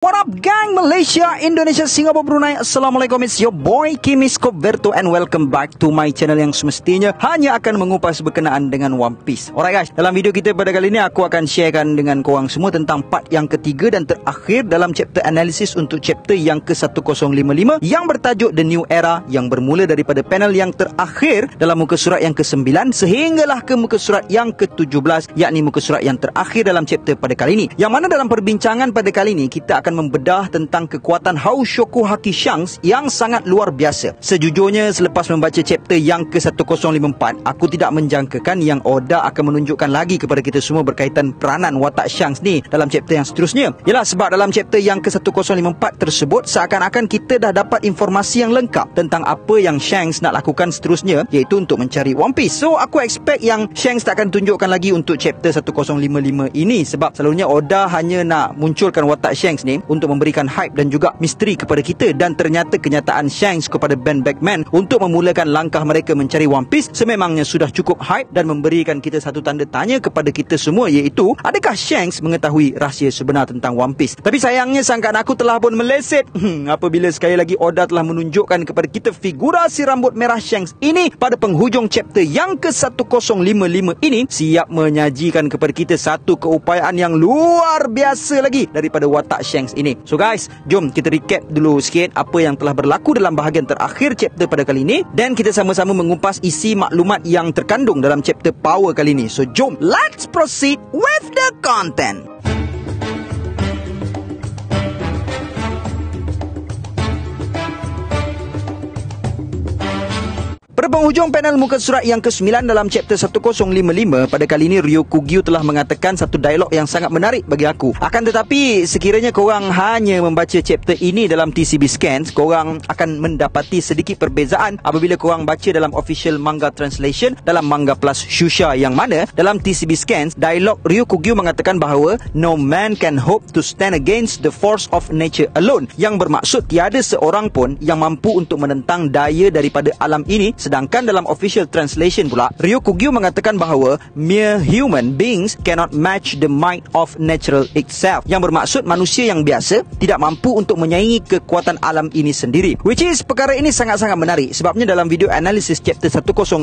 What up gang, Malaysia, Indonesia, Singapura, Brunei. Assalamualaikum, it's your boy Kimiskop Verto and welcome back to my channel yang semestinya hanya akan mengupas berkenaan dengan One Piece. Alright guys, dalam video kita pada kali ini aku akan sharekan dengan korang semua tentang part yang ketiga dan terakhir dalam chapter analisis untuk chapter yang ke-1055 yang bertajuk The New Era, yang bermula daripada panel yang terakhir dalam muka surat yang ke-9 sehinggalah ke muka surat yang ke-17, yakni muka surat yang terakhir dalam chapter pada kali ini. Yang mana dalam perbincangan pada kali ini kita akan membedah tentang kekuatan Haoshoku Haki Shanks yang sangat luar biasa. Sejujurnya selepas membaca chapter yang ke-1054, aku tidak menjangkakan yang Oda akan menunjukkan lagi kepada kita semua berkaitan peranan watak Shanks ni dalam chapter yang seterusnya. Yalah, sebab dalam chapter yang ke-1054 tersebut seakan-akan kita dah dapat informasi yang lengkap tentang apa yang Shanks nak lakukan seterusnya, iaitu untuk mencari One Piece. So aku expect yang Shanks tak akan tunjukkan lagi untuk chapter 1055 ini, sebab selalunya Oda hanya nak munculkan watak Shanks ni untuk memberikan hype dan juga misteri kepada kita, dan ternyata kenyataan Shanks kepada Band Backman untuk memulakan langkah mereka mencari One Piece sememangnya sudah cukup hype dan memberikan kita satu tanda tanya kepada kita semua, iaitu adakah Shanks mengetahui rahsia sebenar tentang One Piece. Tapi sayangnya sangkaan aku telah pun meleset apabila sekali lagi Oda telah menunjukkan kepada kita figura si rambut merah Shanks ini pada penghujung chapter yang ke-1055 ini siap menyajikan kepada kita satu keupayaan yang luar biasa lagi daripada watak Shanks ini. So guys, jom kita recap dulu sikit apa yang telah berlaku dalam bahagian terakhir chapter pada kali ini, dan kita sama-sama mengupas isi maklumat yang terkandung dalam chapter Power kali ini. So jom, let's proceed with the content. Pada penghujung panel muka surat yang ke-9 dalam chapter 1055, pada kali ini Ryokugyu telah mengatakan satu dialog yang sangat menarik bagi aku. Akan tetapi sekiranya korang hanya membaca chapter ini dalam TCB Scans, korang akan mendapati sedikit perbezaan apabila korang baca dalam official manga translation dalam Manga Plus Shusha, yang mana dalam TCB Scans dialog Ryokugyu mengatakan bahawa no man can hope to stand against the force of nature alone, yang bermaksud tiada seorang pun yang mampu untuk menentang daya daripada alam ini. Sedangkan dalam official translation pula, Ryokugyu mengatakan bahawa mere human beings cannot match the might of natural itself, yang bermaksud manusia yang biasa tidak mampu untuk menyaingi kekuatan alam ini sendiri. Which is, perkara ini sangat-sangat menarik sebabnya dalam video analisis chapter 1055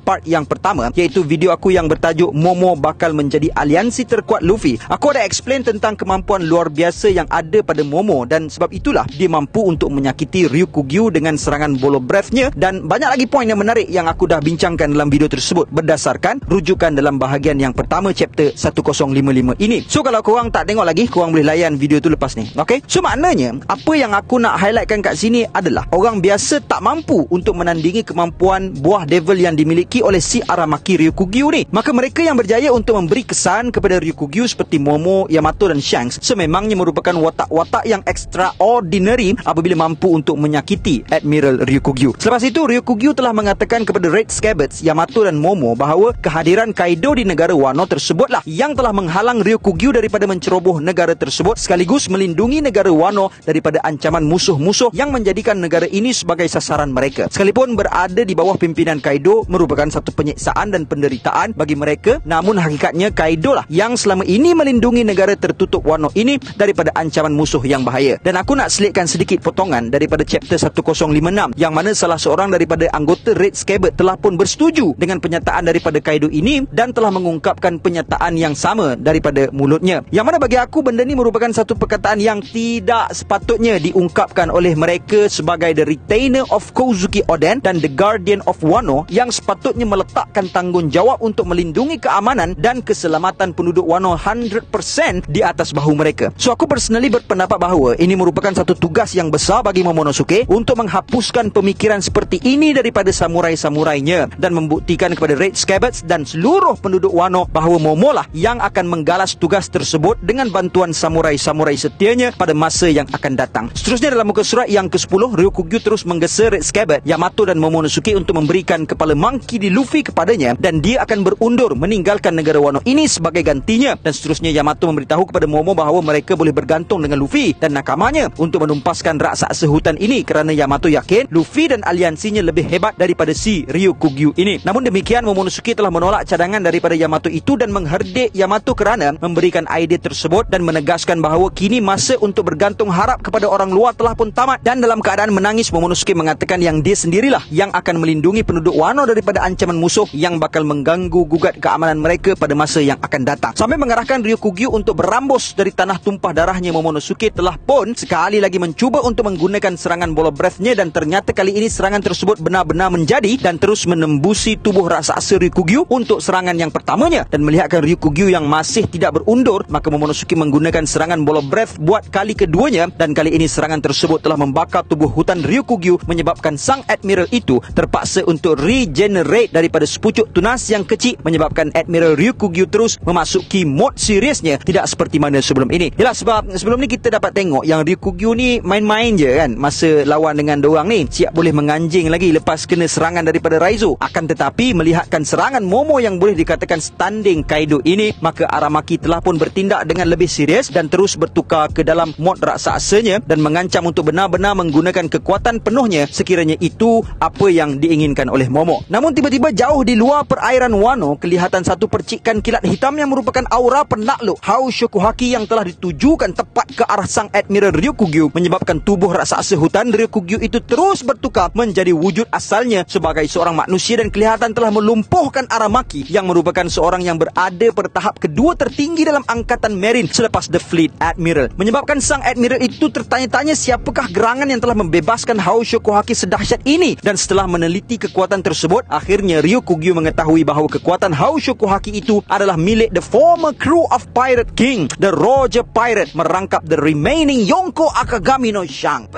part yang pertama, iaitu video aku yang bertajuk Momo bakal menjadi aliansi terkuat Luffy, aku ada explain tentang kemampuan luar biasa yang ada pada Momo, dan sebab itulah dia mampu untuk menyakiti Ryokugyu dengan serangan bolo breath-nya, dan banyak lagi poin yang menarik yang aku dah bincangkan dalam video tersebut berdasarkan rujukan dalam bahagian yang pertama chapter 1055 ini. So kalau korang tak tengok lagi, korang boleh layan video tu lepas ni. Okay? So maknanya apa yang aku nak highlightkan kat sini adalah orang biasa tak mampu untuk menandingi kemampuan buah devil yang dimiliki oleh si Aramaki Ryokugyu ni. Maka mereka yang berjaya untuk memberi kesan kepada Ryokugyu seperti Momo, Yamato dan Shanks sememangnya merupakan watak-watak yang extraordinary apabila mampu untuk menyakiti Admiral Ryokugyu. Selepas itu Ryokugyu telah mengatakan kepada Red Scabbards, Yamato dan Momo bahawa kehadiran Kaido di negara Wano tersebutlah yang telah menghalang Ryokugyu daripada menceroboh negara tersebut sekaligus melindungi negara Wano daripada ancaman musuh-musuh yang menjadikan negara ini sebagai sasaran mereka. Sekalipun berada di bawah pimpinan Kaido merupakan satu penyiksaan dan penderitaan bagi mereka, namun hakikatnya Kaido lah yang selama ini melindungi negara tertutup Wano ini daripada ancaman musuh yang bahaya. Dan aku nak selitkan sedikit potongan daripada chapter 1056 yang mana salah seorang daripada anggota Red Scabbard telah pun bersetuju dengan pernyataan daripada Kaido ini dan telah mengungkapkan pernyataan yang sama daripada mulutnya, yang mana bagi aku benda ni merupakan satu perkataan yang tidak sepatutnya diungkapkan oleh mereka sebagai the retainer of Kozuki Oden dan the guardian of Wano, yang sepatutnya meletakkan tanggungjawab untuk melindungi keamanan dan keselamatan penduduk Wano 100% di atas bahu mereka. So aku personally berpendapat bahawa ini merupakan satu tugas yang besar bagi Momonosuke untuk menghapuskan pemikiran seperti ini daripada samurai-samurainya dan membuktikan kepada Red Scabbards dan seluruh penduduk Wano bahawa Momo lah yang akan menggalas tugas tersebut dengan bantuan samurai-samurai setianya pada masa yang akan datang. Seterusnya dalam muka surat yang ke-10, Ryokugyu terus menggesa Red Scabbard, Yamato dan Momonosuke untuk memberikan kepala monkey di Luffy kepadanya, dan dia akan berundur meninggalkan negara Wano ini sebagai gantinya. Dan seterusnya Yamato memberitahu kepada Momo bahawa mereka boleh bergantung dengan Luffy dan nakamanya untuk menumpaskan raksasa hutan ini, kerana Yamato yakin Luffy dan aliansinya lebih hebat dari daripada si Ryukugyu ini. Namun demikian, Momonosuke telah menolak cadangan daripada Yamato itu dan mengherdik Yamato kerana memberikan idea tersebut dan menegaskan bahawa kini masa untuk bergantung harap kepada orang luar telah pun tamat. Dan dalam keadaan menangis, Momonosuke mengatakan yang dia sendirilah yang akan melindungi penduduk Wano daripada ancaman musuh yang bakal mengganggu gugat keamanan mereka pada masa yang akan datang. Sampai mengarahkan Ryukugyu untuk berambus dari tanah tumpah darahnya. Momonosuke telah pun sekali lagi mencuba untuk menggunakan serangan bola breath-nya dan ternyata kali ini serangan tersebut benar-benar menjadi dan terus menembusi tubuh raksasa Ryukugyu untuk serangan yang pertamanya. Dan melihatkan Ryukugyu yang masih tidak berundur, maka Momonosuke menggunakan serangan bola breath buat kali keduanya dan kali ini serangan tersebut telah membakar tubuh hutan Ryukugyu menyebabkan sang Admiral itu terpaksa untuk regenerate daripada sepucuk tunas yang kecil, menyebabkan Admiral Ryukugyu terus memasuki mode seriusnya, tidak seperti mana sebelum ini. Yalah, sebab sebelum ni kita dapat tengok yang Ryukugyu ni main-main je kan masa lawan dengan dorang ni, siap boleh menganjing lagi lepas kena serangan daripada Raizo. Akan tetapi melihatkan serangan Momo yang boleh dikatakan standing Kaido ini, maka Aramaki telah pun bertindak dengan lebih serius dan terus bertukar ke dalam mod raksasanya dan mengancam untuk benar-benar menggunakan kekuatan penuhnya sekiranya itu apa yang diinginkan oleh Momo. Namun tiba-tiba jauh di luar perairan Wano, kelihatan satu percikan kilat hitam yang merupakan aura penakluk Hau Shokuhaki yang telah ditujukan tepat ke arah sang Admiral Ryukugyu, menyebabkan tubuh raksasa hutan Ryukugyu itu terus bertukar menjadi wujud asalnya sebagai seorang manusia dan kelihatan telah melumpuhkan Aramaki yang merupakan seorang yang berada pada tahap kedua tertinggi dalam angkatan Marine selepas The Fleet Admiral, menyebabkan sang Admiral itu tertanya-tanya siapakah gerangan yang telah membebaskan Hau Shokuhaki sedahsyat ini. Dan setelah meneliti kekuatan tersebut, akhirnya Ryukugyu mengetahui bahawa kekuatan Hau Shokuhaki itu adalah milik the former crew of Pirate King, the Roger Pirate, merangkap the remaining Yonko Akagami no Shang.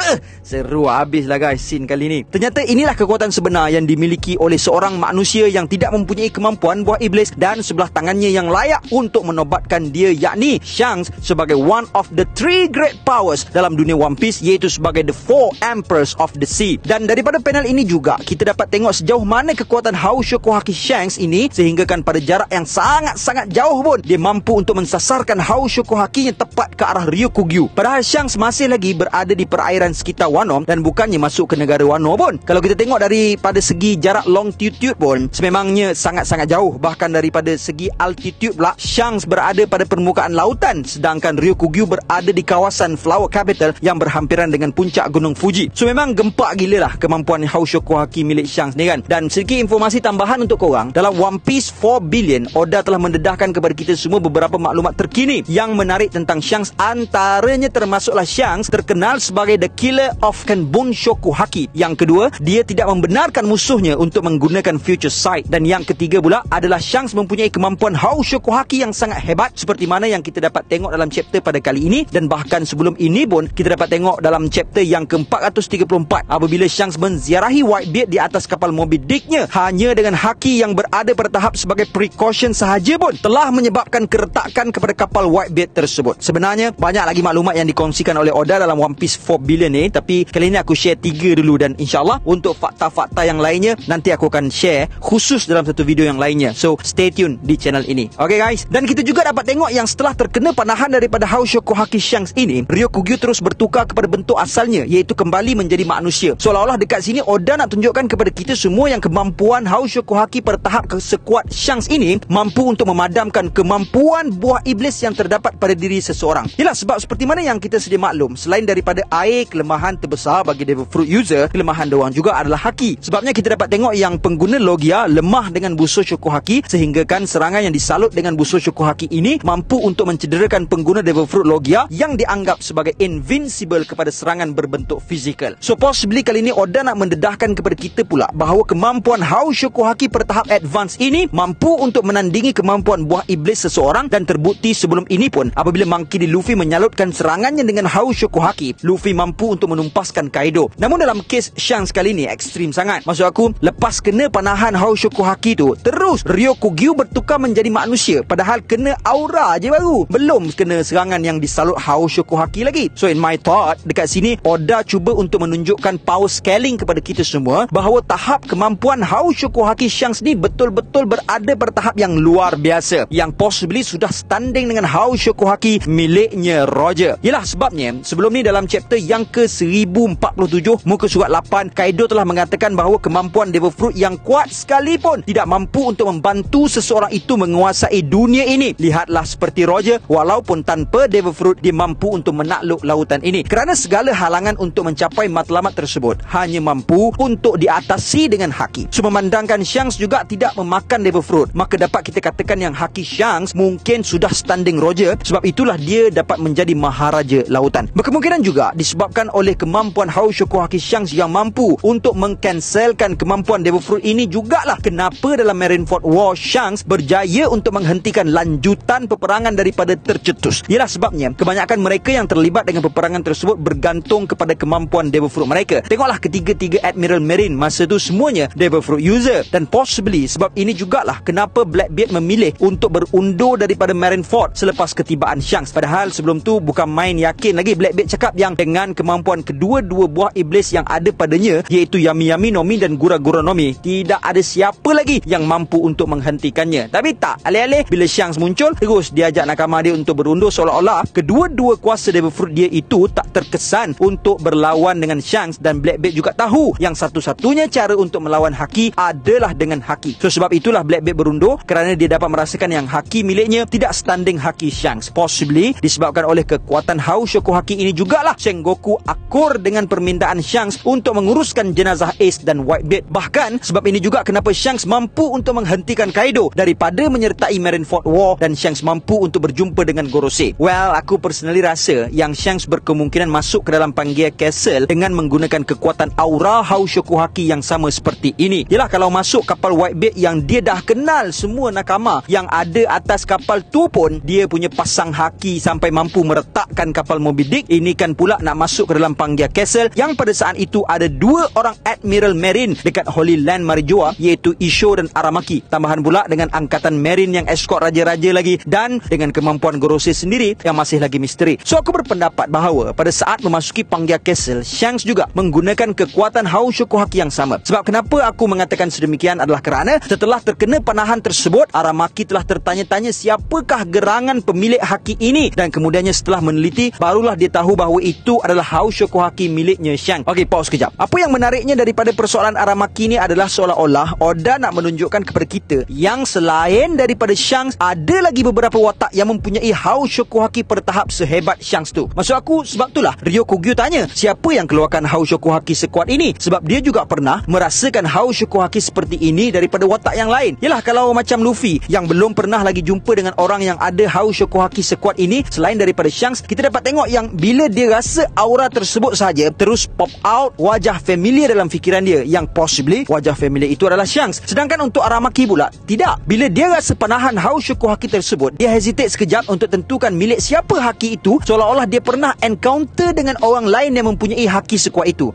Seru habislah guys scene kali ni. Ternyata inilah kekuatan sebenar yang dimiliki oleh seorang manusia yang tidak mempunyai kemampuan buah iblis dan sebelah tangannya yang layak untuk menobatkan dia, yakni Shanks sebagai one of the three great powers dalam dunia One Piece, iaitu sebagai the four emperors of the sea. Dan daripada panel ini juga kita dapat tengok sejauh mana kekuatan Hau Shokuhaki Shanks ini, sehinggakan pada jarak yang sangat-sangat jauh pun dia mampu untuk mensasarkan Hau Shokuhaki yang tepat ke arah Ryukugyu. Padahal Shanks masih lagi berada di perairan sekitar Wano dan bukannya masuk ke negara Wano pun. Kalau kita tengok daripada segi jarak longitude pun sememangnya sangat-sangat jauh. Bahkan daripada segi altitude pula, Shanks berada pada permukaan lautan, sedangkan Ryukugyu berada di kawasan Flower Capital yang berhampiran dengan puncak Gunung Fuji. So memang gempak gila lah kemampuan Hau Shokuhaki milik Shanks ni kan. Dan sedikit informasi tambahan untuk korang, dalam One Piece 4 Billion, Oda telah mendedahkan kepada kita semua beberapa maklumat terkini yang menarik tentang Shanks. Antaranya termasuklah Shanks terkenal sebagai the killer of Kenbun Shokuhaki. Yang kedua, dia tidak membenarkan musuhnya untuk menggunakan Future Sight. Dan yang ketiga pula adalah Shanks mempunyai kemampuan Hau Shokuhaki yang sangat hebat seperti mana yang kita dapat tengok dalam chapter pada kali ini. Dan bahkan sebelum ini pun kita dapat tengok dalam chapter yang ke-434 apabila Shanks menziarahi Whitebeard di atas kapal Moby Dick-nya hanya dengan haki yang berada pada tahap sebagai precaution sahaja pun telah menyebabkan keretakan kepada kapal Whitebeard tersebut. Sebenarnya banyak lagi maklumat yang dikongsikan oleh Oda dalam One Piece 4 Billion ni, tapi kali ini aku share 3 dulu dan insyaAllah untuk fakta-fakta yang lainnya nanti aku akan share khusus dalam satu video yang lainnya. So stay tune di channel ini. Okay guys, dan kita juga dapat tengok yang setelah terkena panahan daripada Hau Shokuhaki Shanks ini, Ryukugyu terus bertukar kepada bentuk asalnya, iaitu kembali menjadi manusia. Seolah-olah dekat sini Oda nak tunjukkan kepada kita semua yang kemampuan Hau Shokuhaki pada tahap sekuat Shanks ini mampu untuk memadamkan kemampuan buah iblis yang terdapat pada diri seseorang. Yalah, sebab seperti mana yang kita sedia maklum, selain daripada air kelemahan terbesar bagi Devil Fruit user, kelemahan diorang juga adalah haki. Sebabnya kita dapat tengok yang pengguna Logia lemah dengan busur Shokuhaki, sehinggakan serangan yang disalut dengan busur Shokuhaki ini mampu untuk mencederakan pengguna Devil Fruit Logia yang dianggap sebagai invincible kepada serangan berbentuk fizikal. So possibly kali ini Oda nak mendedahkan kepada kita pula bahawa kemampuan Hau Shokuhaki pada tahap advance ini mampu untuk menandingi kemampuan buah iblis seseorang. Dan terbukti sebelum ini pun apabila Monkey D. Luffy menyalutkan serangannya dengan Hau Shokuhaki, Luffy mampu untuk menumpaskan Kaido. Namun dalam kes Shanks kali ini ekstrim sangat. Maksud aku, lepas kena panahan Hau Shokuhaki tu, terus Ryukugyu bertukar menjadi manusia, padahal kena aura je baru, belum kena serangan yang disalut Hau Shokuhaki lagi. So in my thought, dekat sini Oda cuba untuk menunjukkan power scaling kepada kita semua bahawa tahap kemampuan Hau Shokuhaki Shanks ni betul-betul berada pada tahap yang luar biasa, yang possibly sudah standing dengan Hau Shokuhaki miliknya Roger. Yalah, sebabnya sebelum ni dalam chapter yang ke-1047 muka surat 8, Kaido telah mengatakan bahawa kemampuan Devil Fruit yang kuat sekalipun tidak mampu untuk membantu seseorang itu menguasai dunia ini. Lihatlah seperti Roger, walaupun tanpa Devil Fruit dia mampu untuk menakluk lautan ini, kerana segala halangan untuk mencapai matlamat tersebut hanya mampu untuk diatasi dengan haki. So memandangkan Shanks juga tidak memakan Devil Fruit, maka dapat kita katakan yang haki Shanks mungkin sudah standing Roger. Sebab itulah dia dapat menjadi maharaja lautan. Berkemungkinan juga disebabkan oleh kemampuan Hao Shoku Haki Shanks yang mampu untuk mengcancelkan kemampuan Devil Fruit ini jugalah kenapa dalam Marineford War Shanks berjaya untuk menghentikan lanjutan peperangan daripada tercetus. Ialah sebabnya kebanyakan mereka yang terlibat dengan peperangan tersebut bergantung kepada kemampuan Devil Fruit mereka. Tengoklah ketiga-tiga Admiral Marine masa tu semuanya Devil Fruit user, dan possibly sebab ini jugalah kenapa Blackbeard memilih untuk berundur daripada Marineford selepas ketibaan Shanks. Padahal sebelum tu bukan main yakin lagi Blackbeard cakap yang dengan kemampuan kedua-dua buah iblis yang ada padanya, iaitu Yami Yami Nomi dan Gura Gura Nomi, tidak ada siapa lagi yang mampu untuk menghentikannya. Tapi tak, alih-alih bila Shanks muncul, terus dia ajak nakama dia untuk berundur, seolah-olah kedua-dua kuasa Devil Fruit dia itu tak terkesan untuk berlawan dengan Shanks, dan Blackbeard juga tahu yang satu-satunya cara untuk melawan haki adalah dengan haki. So sebab itulah Blackbeard berundur, kerana dia dapat merasakan yang haki miliknya tidak standing haki Shanks. Possibly disebabkan oleh kekuatan Hao Shoku Haki ini jugalah Sengoku akur dengan permintaan Shanks untuk menguruskan jenazah Ace dan Whitebeard. Bahkan sebab ini juga kenapa Shanks mampu untuk menghentikan Kaido daripada menyertai Marineford War, dan Shanks mampu untuk berjumpa dengan Gorosei. Well, aku personally rasa yang Shanks berkemungkinan masuk ke dalam Pangaea Castle dengan menggunakan kekuatan aura Hao Shoku Haki yang sama seperti ini. Yalah, kalau masuk kapal Whitebeard yang dia dah kenal semua nakama yang ada atas kapal tu pun dia punya pasang haki sampai mampu meretakkan kapal Moby Dick, ini kan pula nak masuk ke dalam Pangaea Castle yang pada saat itu ada dua orang Admiral Marine dekat Holy Land Marijoa, iaitu Isho dan Aramaki. Tambahan pula dengan angkatan Marine yang escort raja-raja lagi, dan dengan kemampuan Gorosei sendiri yang masih lagi misteri. So aku berpendapat bahawa pada saat memasuki Pangaea Castle, Shanks juga menggunakan kekuatan Hao Shoku Haki yang sama. Sebab kenapa aku mengatakan sedemikian adalah kerana setelah terkena panahan tersebut, Aramaki telah tertanya-tanya siapakah gerangan pemilik haki ini, dan kemudiannya setelah meneliti barulah dia tahu bahawa itu adalah Hao Shoku Haki miliknya Shanks. Okey, pause kejap. Apa yang menariknya daripada persoalan Aramaki ini adalah seolah-olah Oda nak menunjukkan kepada kita yang selain daripada Shanks, ada lagi beberapa watak yang mempunyai Hao Shoku Haki pada tahap sehebat Shanks tu. Maksud aku, sebab itulah Ryokugyu tanya siapa yang keluarkan Hao Shoku Haki sekuat ini, sebab dia juga pernah merasakan Hao Shoku Haki seperti ini daripada watak yang lain. Yalah, kalau macam Luffy yang belum pernah lagi jumpa dengan orang yang ada Hao Shoku Haki sekuat ini selain daripada Shanks, kita dapat tengok yang bila dia rasa aura tersebut saja, terus pop out wajah familiar dalam fikiran dia, yang possibly wajah familiar itu adalah Shanks. Sedangkan untuk Aramaki pula tidak. Bila dia rasa panahan Hao Shoku Haki tersebut, dia hesitate sekejap untuk tentukan milik siapa haki itu, seolah-olah dia pernah encounter dengan orang lain yang mempunyai haki sekuat itu.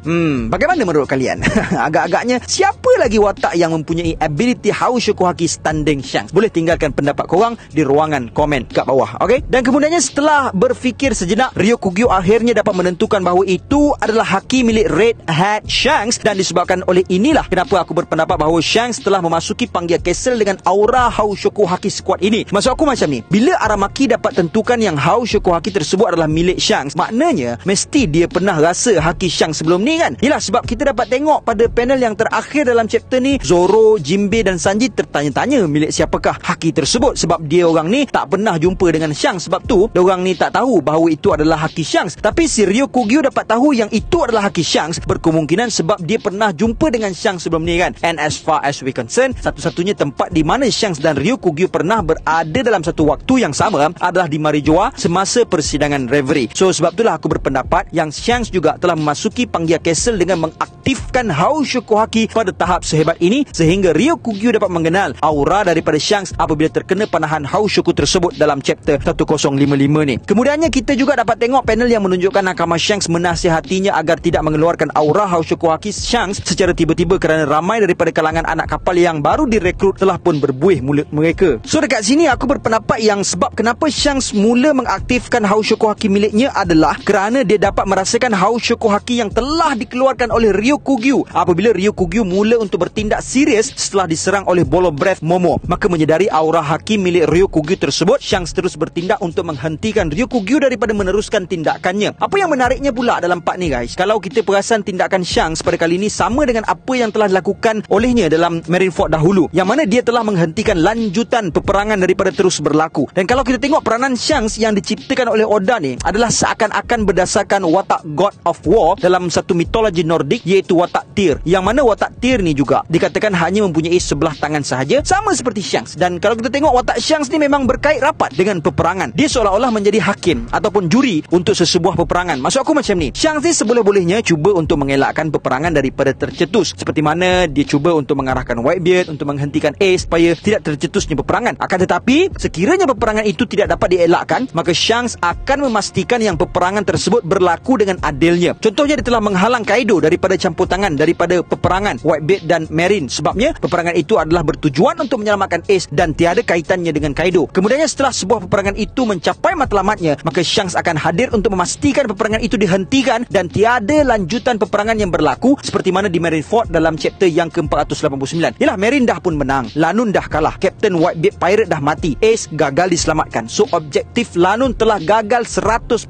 Bagaimana menurut kalian? Agak-agaknya siapa lagi watak yang mempunyai ability Hao Shoku Haki standing Shanks? Boleh tinggalkan pendapat korang di ruangan komen kat bawah. Okay? Dan kemudiannya setelah berfikir sejenak, Ryokugyu akhirnya dapat menentukan bahawa itu adalah haki milik Red Hat Shanks, dan disebabkan oleh inilah kenapa aku berpendapat bahawa Shanks telah memasuki Pangaea Castle dengan aura Hao Shoku Haki sekuat ini. Maksud aku macam ni, bila Aramaki dapat tentukan yang Hao Shoku Haki tersebut adalah milik Shanks, maknanya mesti dia pernah rasa haki Shanks sebelum ni kan? Yelah, sebab kita dapat tengok pada panel yang terakhir dalam chapter ni, Zoro, Jinbei dan Sanji tertanya-tanya milik siapakah haki tersebut, sebab dia orang ni tak pernah jumpa dengan Shanks. Sebab tu diorang ni tak tahu bahawa itu adalah haki Shanks. Tapi si Ryokugyu dapat tahu yang itu adalah haki Shanks, berkemungkinan sebab dia pernah jumpa dengan Shanks sebelum ni kan. And as far as we concern, satu-satunya tempat di mana Shanks dan Ryokugyu pernah berada dalam satu waktu yang sama adalah di Marijoa semasa persidangan Reverie. So sebab itulah aku berpendapat yang Shanks juga telah memasuki Pangaea Castle dengan mengaktifkan Hao Shoku Haki pada tahap sehebat ini, sehingga Ryokugyu dapat mengenal aura daripada Shanks apabila terkena panahan Hao Shoku tersebut dalam chapter 1055 ni. Kemudiannya kita juga dapat tengok panel yang menunjukkan nakama Shanks menasihatinya agar tidak mengeluarkan aura Hao Shoku Haki Shanks secara tiba-tiba, kerana ramai daripada kalangan anak kapal yang baru direkrut telah pun berbuih mulut mereka. So dekat sini aku berpendapat yang sebab kenapa Shanks mula mengaktifkan Hao Shoku Haki miliknya adalah kerana dia dapat merasakan Hao Shoku Haki yang telah dikeluarkan oleh Ryokugyu Ryokugyu. Apabila Ryokugyu mula untuk bertindak serius setelah diserang oleh Ball of Breath Momo, maka menyedari aura haki milik Ryokugyu tersebut, Shanks terus bertindak untuk menghentikan Ryokugyu daripada meneruskan tindakannya. Apa yang menariknya pula dalam part ni guys, kalau kita perasan tindakan Shanks pada kali ini sama dengan apa yang telah dilakukan olehnya dalam Marineford dahulu, yang mana dia telah menghentikan lanjutan peperangan daripada terus berlaku. Dan kalau kita tengok peranan Shanks yang diciptakan oleh Oda ni adalah seakan-akan berdasarkan watak God of War dalam satu mitologi Nordik, iaitu watak Tyr, yang mana watak Tyr ni juga dikatakan hanya mempunyai sebelah tangan sahaja, sama seperti Shanks. Dan kalau kita tengok watak Shanks ni memang berkait rapat dengan peperangan. Dia seolah-olah menjadi hakim ataupun juri untuk sesebuah peperangan. Maksud aku macam ni, Shanks ni seboleh-bolehnya cuba untuk mengelakkan peperangan daripada tercetus, seperti mana dia cuba untuk mengarahkan Whitebeard untuk menghentikan Ace supaya tidak tercetusnya peperangan. Akan tetapi sekiranya peperangan itu tidak dapat dielakkan, maka Shanks akan memastikan yang peperangan tersebut berlaku dengan adilnya. Contohnya, dia telah menghalang Kaido daripada campur tangan daripada peperangan Whitebeard dan Marine. Sebabnya peperangan itu adalah bertujuan untuk menyelamatkan Ace dan tiada kaitannya dengan Kaido. Kemudiannya setelah sebuah peperangan itu mencapai matlamatnya, maka Shanks akan hadir untuk memastikan peperangan itu dihentikan dan tiada lanjutan peperangan yang berlaku, seperti mana di Marineford dalam chapter yang ke-489. Yalah, Marine dah pun menang, Lanun dah kalah, Captain Whitebeard Pirate dah mati, Ace gagal diselamatkan. So objektif Lanun telah gagal 100%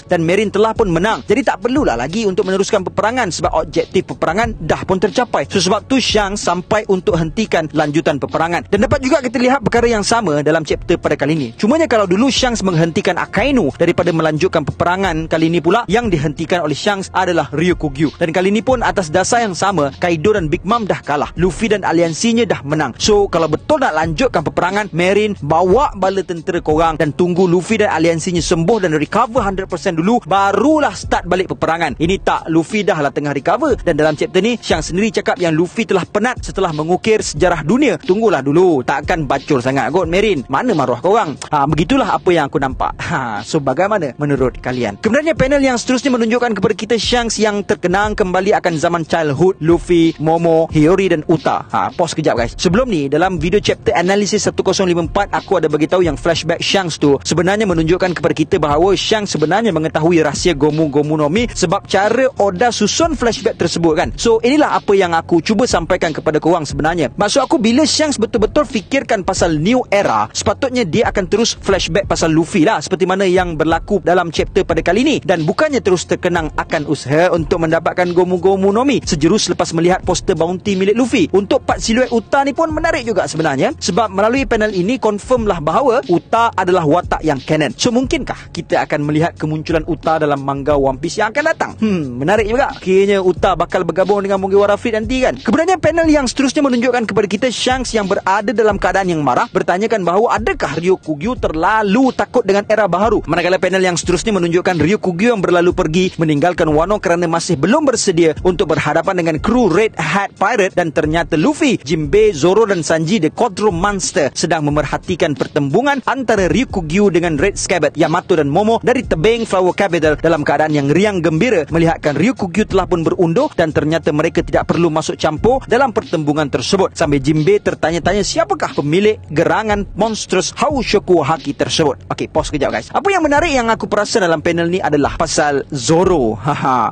dan Marine telah pun menang. Jadi tak perlulah lagi untuk meneruskan peperangan sebab objektif peperangan dah pun tercapai. So sebab tu Shanks sampai untuk hentikan lanjutan peperangan. Dan dapat juga kita lihat perkara yang sama dalam chapter pada kali ini. Cumanya kalau dulu Shanks menghentikan Akainu daripada melanjutkan peperangan, kali ini pula yang dihentikan oleh Shanks adalah Ryokugyu. Dan kali ini pun atas dasar yang sama, Kaido dan Big Mom dah kalah, Luffy dan aliansinya dah menang. So kalau betul nak lanjutkan peperangan, Marine bawa bala tentera korang dan tunggu Luffy dan aliansinya sembuh dan recover 100% dulu, barulah start balik peperangan. Ini tak, Luffy dah lah tengah recover. Dan dalam chapter ni Shanks sendiri cakap yang Luffy telah penat setelah mengukir sejarah dunia. Tunggulah dulu, takkan bacul sangat kot Marine, mana maruah korang. Begitulah apa yang aku nampak. So bagaimana menurut kalian? Kemudiannya panel yang seterusnya menunjukkan kepada kita Shanks yang terkenang kembali akan zaman childhood Luffy, Momo, Hiyori dan Uta. Pause kejap guys. Sebelum ni dalam video chapter analisis 1054, aku ada bagi tahu yang flashback Shanks tu sebenarnya menunjukkan kepada kita bahawa Shanks sebenarnya mengetahui rahsia Gomu Gomu no Mi sebab cara Oda susun flashback tersebut kan. So inilah apa yang aku cuba sampaikan kepada korang sebenarnya. Maksud aku, bila Shanks betul-betul fikirkan pasal new era, sepatutnya dia akan terus flashback pasal Luffy lah, seperti mana yang berlaku dalam chapter pada kali ini, dan bukannya terus terkenang akan usaha untuk mendapatkan Gomu Gomu no Mi sejurus selepas melihat poster bounty milik Luffy. Untuk part siluet Uta ni pun menarik juga sebenarnya, sebab melalui panel ini confirm lah bahawa Uta adalah watak yang canon. So mungkinkah kita akan melihat kemunculan Uta dalam manga One Piece yang akan datang? Menarik juga. Kayaknya Uta bakal bergabung dengan Mugiwara Fleet nanti kan. Kemudiannya panel yang seterusnya menunjukkan kepada kita Shanks yang berada dalam keadaan yang marah, bertanyakan bahawa adakah Ryokugyu terlalu takut dengan era baharu. Manakala panel yang seterusnya menunjukkan Ryokugyu yang berlalu pergi meninggalkan Wano kerana masih belum bersedia untuk berhadapan dengan kru Red Hat Pirate, dan ternyata Luffy, Jinbei, Zoro dan Sanji the Quadro Monster sedang memerhatikan pertembungan antara Ryokugyu dengan Red Scabbard, Yamato dan Momo dari tebing Flower Capital dalam keadaan yang riang gembira melihatkan Ryokugyu telah pun berundur dan ternyata mereka tidak perlu masuk campur dalam pertembungan tersebut. Sambil Jinbei tertanya-tanya siapakah pemilik gerangan monstrous Haushoku Haki tersebut. Okey, pause kejap guys. Apa yang menarik yang aku perasan dalam panel ni adalah pasal Zoro.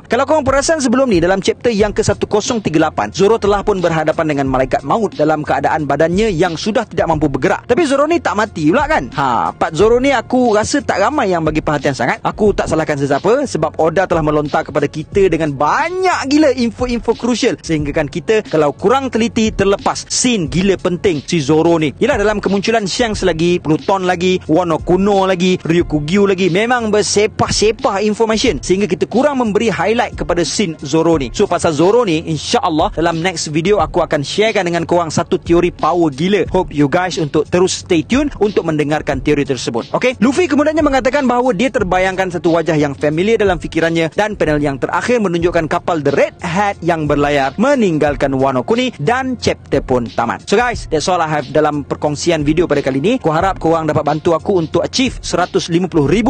Kalau korang perasan sebelum ni dalam chapter yang ke-1038, Zoro telah pun berhadapan dengan malaikat maut dalam keadaan badannya yang sudah tidak mampu bergerak. Tapi Zoro ni tak mati pula kan. Part Zoro ni aku rasa tak ramai yang bagi perhatian sangat. Aku tak salahkan sesiapa sebab Oda telah melontar kepada kita dengan banyak gila info-info crucial sehingga kan kita kalau kurang teliti terlepas scene gila penting si Zoro ni. Yelah, dalam kemunculan Shanks lagi, Pluton lagi, Wano Kuno lagi, Ryokugyu lagi, memang bersepah-sepah information sehingga kita kurang memberi highlight kepada scene Zoro ni. So pasal Zoro ni, insya-Allah dalam next video aku akan sharekan dengan korang satu teori power gila. Hope you guys untuk terus stay tune untuk mendengarkan teori tersebut. Okay, Luffy kemudiannya mengatakan bahawa dia terbayangkan satu wajah yang familiar dalam fikirannya, dan panel yang terakhir menunjukkan kapal The Red Hat yang berlayar meninggalkan Wano Kuni dan chapter pun tamat. So guys, that's all I have dalam perkongsian video pada kali ini. Aku harap korang dapat bantu aku untuk achieve 150,000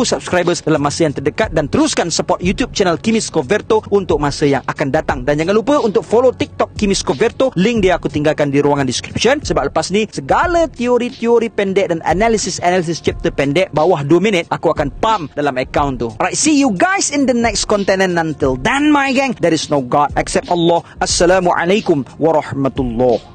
subscribers dalam masa yang terdekat dan teruskan support YouTube channel Kimis Coverto untuk masa yang akan datang. Dan jangan lupa untuk follow TikTok Kimis Coverto, link dia aku tinggalkan di ruangan description. Sebab lepas ni segala teori-teori pendek dan analisis chapter pendek bawah 2 minit aku akan pump dalam account tu. Alright, see you guys in the next content, and until then my gang, there is no God except Allah. Assalamualaikum warahmatullahi